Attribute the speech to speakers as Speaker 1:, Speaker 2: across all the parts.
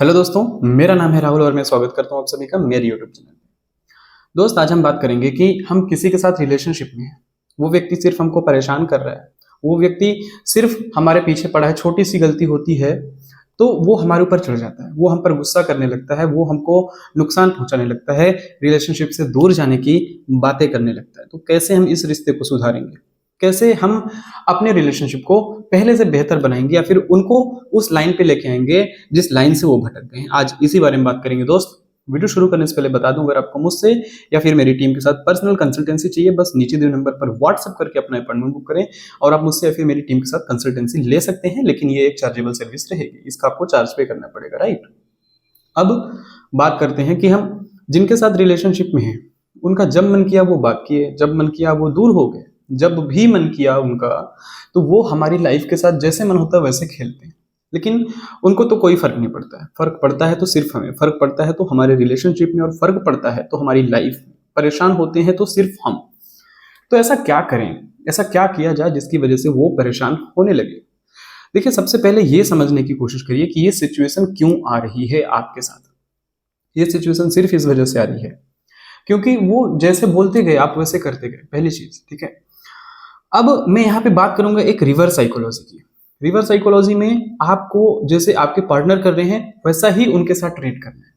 Speaker 1: Hello दोस्तों, मेरा नाम है राहुल और मैं स्वागत करता हूं आप सभी का मेरे यूट्यूब चैनल पे। दोस्त, आज हम बात करेंगे कि हम किसी के साथ रिलेशनशिप में हैं, वो व्यक्ति सिर्फ हमको परेशान कर रहा है, वो व्यक्ति सिर्फ हमारे पीछे पड़ा है, छोटी सी गलती होती है तो वो हमारे ऊपर चढ़ जाता है, वो हम पर गुस्सा करने लगता है, वो हमको नुकसान पहुंचाने लगता है, रिलेशनशिप से दूर जाने की बातें करने लगता है। तो कैसे हम इस रिश्ते को सुधारेंगे, कैसे हम अपने रिलेशनशिप को पहले से बेहतर बनाएंगे या फिर उनको उस लाइन पे लेके आएंगे जिस लाइन से वो भटक गए हैं, आज इसी बारे में बात करेंगे। दोस्त, वीडियो शुरू करने से पहले बता दूं, अगर आपको मुझसे या फिर मेरी टीम के साथ पर्सनल कंसल्टेंसी चाहिए, बस नीचे दिए नंबर पर व्हाट्सएप करके अपना अपॉइंटमेंट बुक करें और आप मुझसे या फिर मेरी टीम के साथ कंसल्टेंसी ले सकते हैं, लेकिन ये एक चार्जेबल सर्विस रहेगी, इसका आपको चार्ज पे करना पड़ेगा, राइट। अब बात करते हैं कि हम जिनके साथ रिलेशनशिप में हैं, उनका जब मन किया वो बात किए, जब मन किया वो दूर हो गए, जब भी मन किया उनका, तो वो हमारी लाइफ के साथ जैसे मन होता है वैसे खेलते हैं। लेकिन उनको तो कोई फर्क नहीं पड़ता है, फर्क पड़ता है तो सिर्फ हमें, फर्क पड़ता है तो हमारे रिलेशनशिप में और फर्क पड़ता है तो हमारी लाइफ में। परेशान होते हैं तो सिर्फ हम। तो ऐसा क्या करें, ऐसा क्या किया जाए जिसकी वजह से वो परेशान होने लगे। देखिए, सबसे पहले ये समझने की कोशिश करिए कि ये सिचुएशन क्यों आ रही है आपके साथ। ये सिचुएशन सिर्फ इस वजह से आ रही है क्योंकि वो जैसे बोलते गए आप वैसे करते गए, पहली चीज, ठीक है। अब मैं यहाँ पे बात करूंगा एक रिवर्स साइकोलॉजी की। रिवर्स साइकोलॉजी में आपको जैसे आपके पार्टनर कर रहे हैं वैसा ही उनके साथ ट्रीट करना है।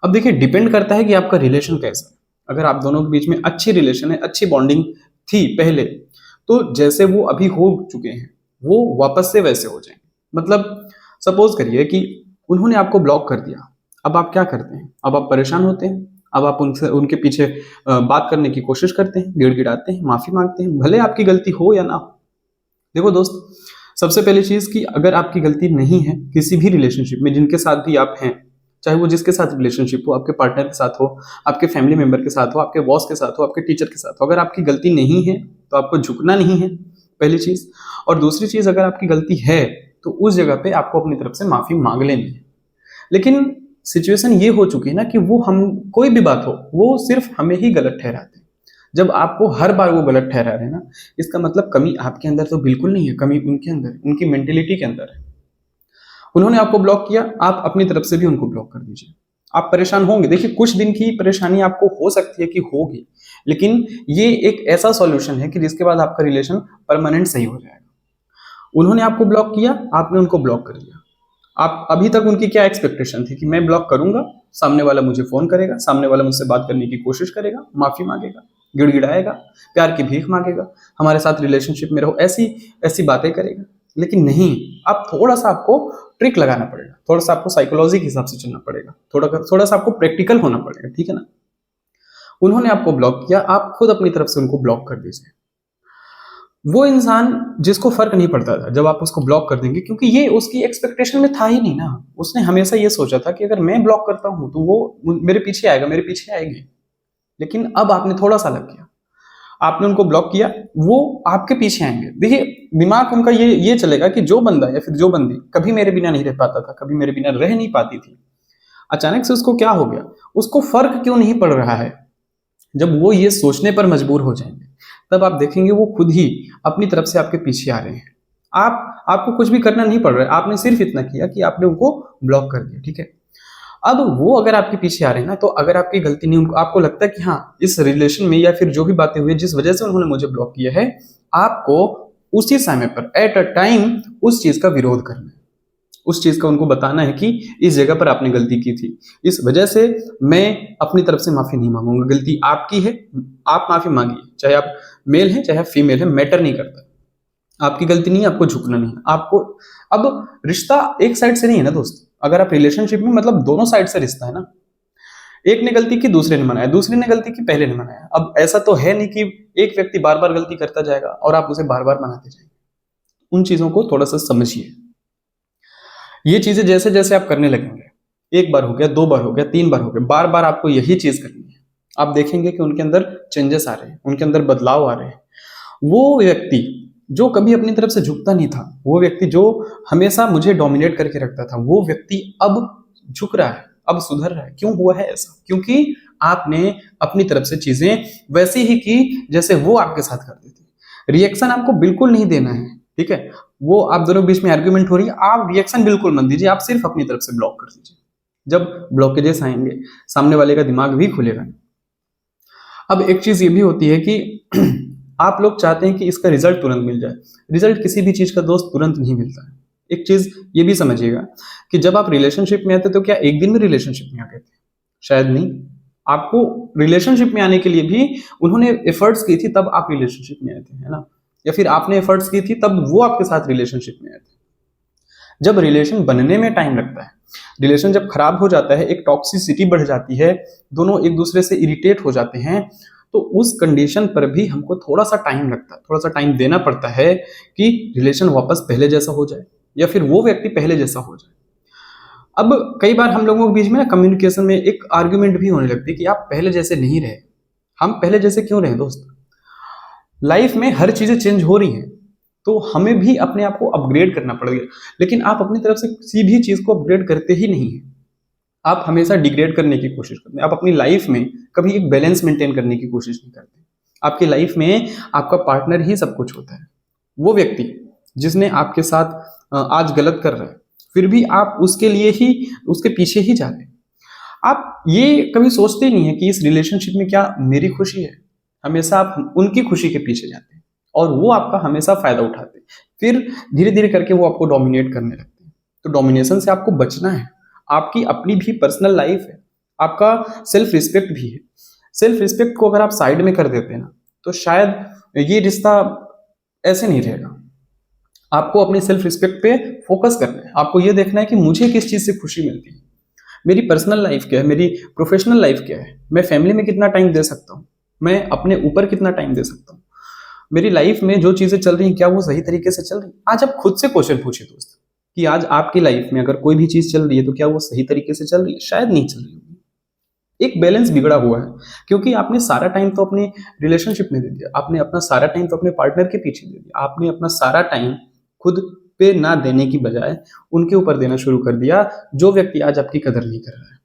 Speaker 1: अब देखिए, डिपेंड करता है कि आपका रिलेशन कैसा है। अगर आप दोनों के बीच में अच्छी रिलेशन है, अच्छी बॉन्डिंग थी पहले, तो जैसे वो अभी हो चुके हैं वो वापस से वैसे हो जाएंगे। मतलब सपोज करिए कि उन्होंने आपको ब्लॉक कर दिया, अब आप क्या करते हैं? अब आप परेशान होते हैं, अब आप उनसे उनके पीछे बात करने की कोशिश करते हैं, गिड़गिड़ाते हैं, माफी मांगते हैं, भले आपकी गलती हो या ना हो। देखो दोस्त, सबसे पहली चीज कि अगर आपकी गलती नहीं है किसी भी रिलेशनशिप में, जिनके साथ भी आप हैं, चाहे वो जिसके साथ रिलेशनशिप हो, आपके पार्टनर के साथ हो, आपके फैमिली मेंबर के साथ हो, आपके बॉस के साथ हो, आपके टीचर के साथ हो, अगर आपकी गलती नहीं है तो आपको झुकना नहीं है, पहली चीज। और दूसरी चीज, अगर आपकी गलती है तो उस जगह पे आपको अपनी तरफ से माफी मांग लेनी है। लेकिन सिचुएशन ये हो चुकी है ना कि वो हम कोई भी बात हो वो सिर्फ हमें ही गलत ठहराते हैं। जब आपको हर बार वो गलत ठहरा रहे हैं ना, इसका मतलब कमी आपके अंदर तो बिल्कुल नहीं है, कमी उनके अंदर है, उनकी मेंटेलिटी के अंदर है। उन्होंने आपको ब्लॉक किया, आप अपनी तरफ से भी उनको ब्लॉक कर दीजिए। आप परेशान होंगे, देखिए कुछ दिन की परेशानी आपको हो सकती है कि होगी, लेकिन ये एक ऐसा सॉल्यूशन है कि जिसके बाद आपका रिलेशन परमानेंट सही हो जाएगा। उन्होंने आपको ब्लॉक किया, आपने उनको ब्लॉक कर दिया। आप अभी तक उनकी क्या एक्सपेक्टेशन थी कि मैं ब्लॉक करूंगा, सामने वाला मुझे फोन करेगा, सामने वाला मुझसे बात करने की कोशिश करेगा, माफी मांगेगा, गिड़गिड़ाएगा, प्यार की भीख मांगेगा, हमारे साथ रिलेशनशिप में रहो, ऐसी ऐसी बातें करेगा। लेकिन नहीं, आप थोड़ा सा आपको ट्रिक लगाना पड़ेगा, थोड़ा सा आपको साइकोलॉजी के हिसाब से चलना पड़ेगा, थोड़ा थोड़ा सा आपको प्रैक्टिकल होना पड़ेगा, ठीक है ना। उन्होंने आपको ब्लॉक किया, आप खुद अपनी तरफ से उनको ब्लॉक कर दीजिए। वो इंसान जिसको फर्क नहीं पड़ता था जब आप उसको ब्लॉक कर देंगे, क्योंकि ये उसकी एक्सपेक्टेशन में था ही नहीं ना। उसने हमेशा ये सोचा था कि अगर मैं ब्लॉक करता हूं तो वो मेरे पीछे आएगा, मेरे पीछे आएगी। लेकिन अब आपने थोड़ा सा अलग किया, आपने उनको ब्लॉक किया, वो आपके पीछे आएंगे। देखिए, दिमाग उनका ये चलेगा कि जो बंदा या फिर जो बंदी कभी मेरे बिना नहीं रह पाता था, कभी मेरे बिना रह नहीं पाती थी, अचानक से उसको क्या हो गया, उसको फर्क क्यों नहीं पड़ रहा है। जब वो ये सोचने पर मजबूर हो जाएंगे तब आप देखेंगे वो खुद ही अपनी तरफ से आपके पीछे आ रहे हैं। आपको कुछ भी करना नहीं पड़ रहा है, आपने सिर्फ इतना किया कि आपने उनको ब्लॉक कर दिया, ठीक है। अब वो अगर आपके पीछे आ रहे हैं ना, तो अगर आपकी गलती नहीं, उनको आपको लगता है कि हाँ इस रिलेशन में या फिर जो भी बातें हुई जिस वजह से उन्होंने मुझे ब्लॉक किया है, आपको उसी समय पर एट अ टाइम उस चीज का विरोध करना है, उस चीज का उनको बताना है कि इस जगह पर आपने गलती की थी, इस वजह से मैं अपनी तरफ से माफी नहीं मांगूंगा, गलती आपकी है, आप माफी मांगिए, चाहे आप मेल हैं चाहे आप फीमेल हैं, मैटर नहीं करता, आपकी गलती नहीं, आपको झुकना नहीं है आपको। अब रिश्ता एक साइड से नहीं है ना दोस्त, अगर आप रिलेशनशिप में, मतलब दोनों साइड से रिश्ता है ना। एक ने गलती की दूसरे ने मनाया, दूसरे ने गलती की पहले ने मनाया। अब ऐसा तो है नहीं कि एक व्यक्ति बार बार गलती करता जाएगा और आप उसे बार बार मनाते जाएंगे। उन चीजों को थोड़ा सा समझिए। ये चीजें जैसे जैसे आप करने लगेंगे, एक बार हो गया, दो बार हो गया, तीन बार हो गया, बार बार आपको यही चीज करनी है, आप देखेंगे कि उनके अंदर चेंजेस आ रहे हैं, उनके अंदर बदलाव आ रहे हैं। वो व्यक्ति जो कभी अपनी तरफ से झुकता नहीं था, वो व्यक्ति जो हमेशा मुझे डोमिनेट करके रखता था, वो व्यक्ति अब झुक रहा है, अब सुधर रहा है। क्यों हुआ है ऐसा? क्योंकि आपने अपनी तरफ से चीजें वैसी ही की जैसे वो आपके साथ करते थे। रिएक्शन आपको बिल्कुल नहीं देना है, ठीक है। वो आप दोनों के बीच में आर्ग्यूमेंट हो रही है, आप रिएक्शन बिल्कुल मत दीजिए, आप सिर्फ अपनी तरफ से ब्लॉक कर दीजिए। जब ब्लॉकेजेस आएंगे सामने वाले का दिमाग भी खुलेगा नहीं। अब एक चीज ये भी होती है कि आप लोग चाहते हैं कि इसका रिजल्ट तुरंत मिल जाए। रिजल्ट किसी भी चीज का दोस्त तुरंत नहीं मिलता है। एक चीज ये भी समझिएगा कि जब आप रिलेशनशिप में आते तो क्या एक दिन में रिलेशनशिप में आ गए थे? शायद नहीं। आपको रिलेशनशिप में आने के लिए भी उन्होंने एफर्ट्स की थी, तब आप रिलेशनशिप में आए थे, है ना? या फिर आपने एफर्ट्स की थी तब वो आपके साथ रिलेशनशिप में आए थे। जब रिलेशन बनने में टाइम लगता है, रिलेशन जब खराब हो जाता है, एक टॉक्सिसिटी बढ़ जाती है, दोनों एक दूसरे से इरिटेट हो जाते हैं, तो उस कंडीशन पर भी हमको थोड़ा सा टाइम लगता है, थोड़ा सा टाइम देना पड़ता है कि रिलेशन वापस पहले जैसा हो जाए या फिर वो व्यक्ति पहले जैसा हो जाए। अब कई बार हम लोगों के बीच में ना कम्युनिकेशन में एक आर्ग्यूमेंट भी होने लगती है कि आप पहले जैसे नहीं रहे। हम पहले जैसे क्यों रहे दोस्त? लाइफ में हर चीजें चेंज हो रही हैं, तो हमें भी अपने आप को अपग्रेड करना पड़ेगा। लेकिन आप अपनी तरफ से किसी भी चीज को अपग्रेड करते ही नहीं है, आप हमेशा डिग्रेड करने की कोशिश करते हैं। आप अपनी लाइफ में कभी एक बैलेंस मेंटेन करने की कोशिश नहीं करते। आपकी लाइफ में आपका पार्टनर ही सब कुछ होता है। वो व्यक्ति जिसने आपके साथ आज गलत कर रहा है, फिर भी आप उसके लिए ही, उसके पीछे ही जा रहे हैं। आप ये कभी सोचते ही नहीं है कि इस रिलेशनशिप में क्या मेरी खुशी है। हमेशा आप उनकी खुशी के पीछे जाते हैं और वो आपका हमेशा फायदा उठाते हैं। फिर धीरे धीरे करके वो आपको डोमिनेट करने लगते हैं। तो डोमिनेशन से आपको बचना है। आपकी अपनी भी पर्सनल लाइफ है, आपका सेल्फ रिस्पेक्ट भी है। सेल्फ रिस्पेक्ट को अगर आप साइड में कर देते हैं ना, तो शायद ये रिश्ता ऐसे नहीं रहेगा। आपको अपने सेल्फ रिस्पेक्ट पे फोकस करना है। आपको ये देखना है कि मुझे किस चीज से खुशी मिलती है, मेरी पर्सनल लाइफ क्या है, मेरी प्रोफेशनल लाइफ क्या है, मैं फैमिली में कितना टाइम दे सकता हूँ, मैं अपने ऊपर कितना टाइम दे सकता हूँ, मेरी लाइफ में जो चीजें चल रही हैं क्या वो सही तरीके से चल रही हैं। आज आप खुद से क्वेश्चन पूछिए दोस्त कि आज आपकी लाइफ में अगर कोई भी चीज चल रही है तो क्या वो सही तरीके से चल रही है? शायद नहीं चल रही होगी। एक बैलेंस बिगड़ा हुआ है, क्योंकि आपने सारा टाइम तो अपने रिलेशनशिप में दे दिया, आपने अपना सारा टाइम तो अपने पार्टनर के पीछे दे दिया, आपने अपना सारा टाइम खुद पे ना देने की बजाय उनके ऊपर देना शुरू कर दिया, जो व्यक्ति आज आपकी कदर नहीं कर रहा है।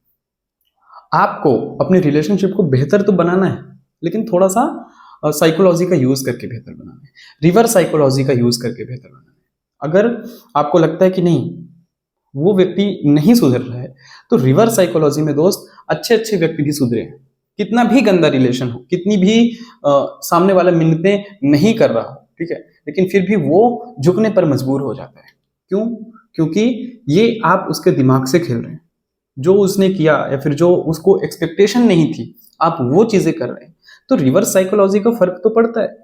Speaker 1: आपको अपने रिलेशनशिप को बेहतर तो बनाना है, लेकिन थोड़ा सा साइकोलॉजी का यूज करके बेहतर बनाना है, रिवर्स साइकोलॉजी का यूज करके बेहतर बनाना है। अगर आपको लगता है कि नहीं वो व्यक्ति नहीं सुधर रहा है, तो रिवर्स साइकोलॉजी में दोस्त अच्छे अच्छे व्यक्ति भी सुधरे हैं। कितना भी गंदा रिलेशन हो, कितनी भी सामने वाला मिन्नतें नहीं कर रहा हो, ठीक है, लेकिन फिर भी वो झुकने पर मजबूर हो जाता है। क्यों? क्योंकि ये आप उसके दिमाग से खेल रहे हैं। जो उसने किया या फिर जो उसको एक्सपेक्टेशन नहीं थी, आप वो चीजें कर रहे हैं। तो रिवर्स साइकोलॉजी का फर्क तो पड़ता है,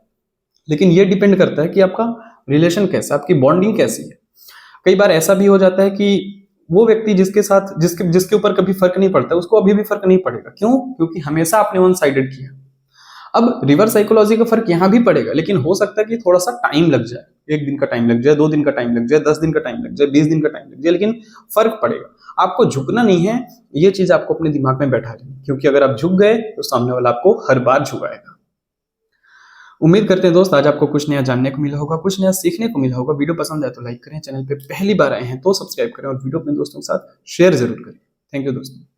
Speaker 1: लेकिन ये डिपेंड करता है कि आपका रिलेशन कैसा, आपकी बॉन्डिंग कैसी है। कई बार ऐसा भी हो जाता है कि वो व्यक्ति जिसके साथ जिसके ऊपर कभी फर्क नहीं पड़ता, उसको अभी भी फर्क नहीं पड़ेगा। क्यों? क्योंकि हमेशा आपने वन साइडेड किया। अब रिवर्स साइकोलॉजी का फर्क यहां भी पड़ेगा, लेकिन हो सकता है कि थोड़ा सा टाइम लग जाए, 1 दिन का टाइम लग जाए, 2 दिन का टाइम लग जाए, 10 दिन का टाइम लग जाए, 20 दिन का टाइम लग जाए, लेकिन फर्क पड़ेगा। आपको झुकना नहीं है, ये चीज आपको अपने दिमाग में बैठा लेनी, क्योंकि अगर आप झुक गए तो सामने वाला आपको हर बार झुकाएगा। उम्मीद करते हैं दोस्त आज आपको कुछ नया जानने को मिला होगा, कुछ नया सीखने को मिला होगा। वीडियो पसंद आए तो लाइक करें, चैनल पे पहली बार आए हैं तो सब्सक्राइब करें और वीडियो अपने दोस्तों के साथ शेयर जरूर करें। थैंक यू दोस्तों।